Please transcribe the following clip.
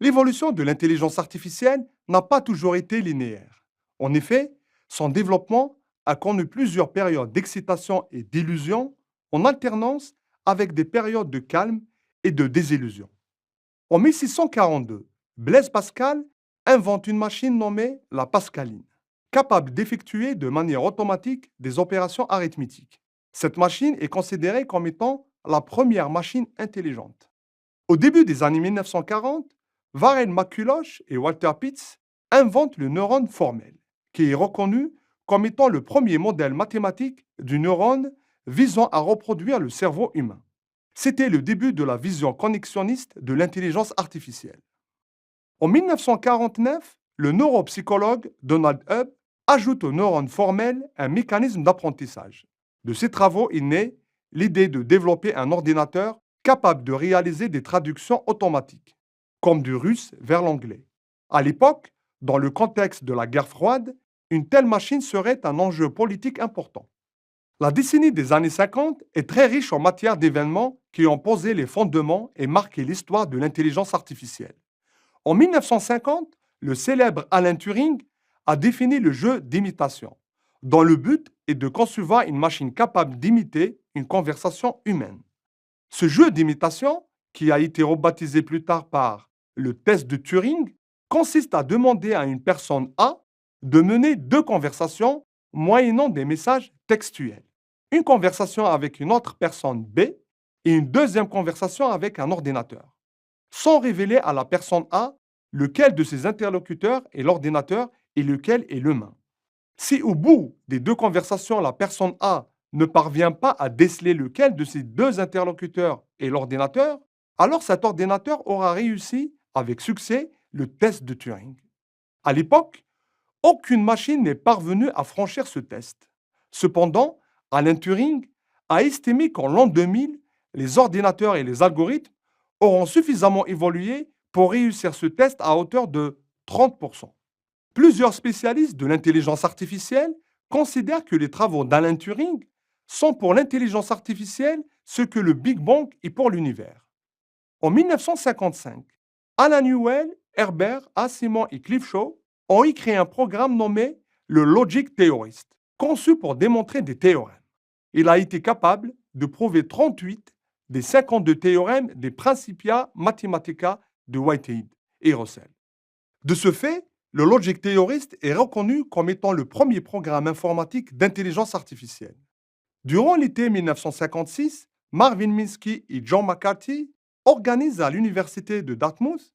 L'évolution de l'intelligence artificielle n'a pas toujours été linéaire. En effet, son développement a connu plusieurs périodes d'excitation et d'illusion en alternance avec des périodes de calme et de désillusion. En 1642, Blaise Pascal invente une machine nommée la Pascaline, capable d'effectuer de manière automatique des opérations arithmétiques. Cette machine est considérée comme étant la première machine intelligente. Au début des années 1940, Varel McCulloch et Walter Pitts inventent le neurone formel, qui est reconnu comme étant le premier modèle mathématique du neurone visant à reproduire le cerveau humain. C'était le début de la vision connexionniste de l'intelligence artificielle. En 1949, le neuropsychologue Donald Hebb ajoute au neurone formel un mécanisme d'apprentissage. De ces travaux est née l'idée de développer un ordinateur capable de réaliser des traductions automatiques, comme du russe vers l'anglais. À l'époque, dans le contexte de la guerre froide, une telle machine serait un enjeu politique important. La décennie des années 50 est très riche en matière d'événements qui ont posé les fondements et marqué l'histoire de l'intelligence artificielle. En 1950, le célèbre Alan Turing a défini le jeu d'imitation, dont le but est de concevoir une machine capable d'imiter une conversation humaine. Ce jeu d'imitation, qui a été rebaptisé plus tard par le test de Turing, consiste à demander à une personne A de mener deux conversations moyennant des messages textuels. Une conversation avec une autre personne B et une deuxième conversation avec un ordinateur, sans révéler à la personne A lequel de ses interlocuteurs est l'ordinateur et lequel est l'humain. Si au bout des deux conversations, la personne A ne parvient pas à déceler lequel de ces deux interlocuteurs est l'ordinateur, alors cet ordinateur aura réussi avec succès le test de Turing. À l'époque, aucune machine n'est parvenue à franchir ce test. Cependant, Alan Turing a estimé qu'en l'an 2000, les ordinateurs et les algorithmes auront suffisamment évolué pour réussir ce test à hauteur de 30%. Plusieurs spécialistes de l'intelligence artificielle considèrent que les travaux d'Alan Turing sont pour l'intelligence artificielle ce que le Big Bang est pour l'univers. En 1955, Alan Newell, Herbert, Asimov et Cliff Shaw ont écrit un programme nommé le Logic Theorist, conçu pour démontrer des théorèmes. Il a été capable de prouver 38 des 52 théorèmes des Principia Mathematica de Whitehead et Russell. De ce fait, le Logic Theorist est reconnu comme étant le premier programme informatique d'intelligence artificielle. Durant l'été 1956, Marvin Minsky et John McCarthy organisent à l'université de Dartmouth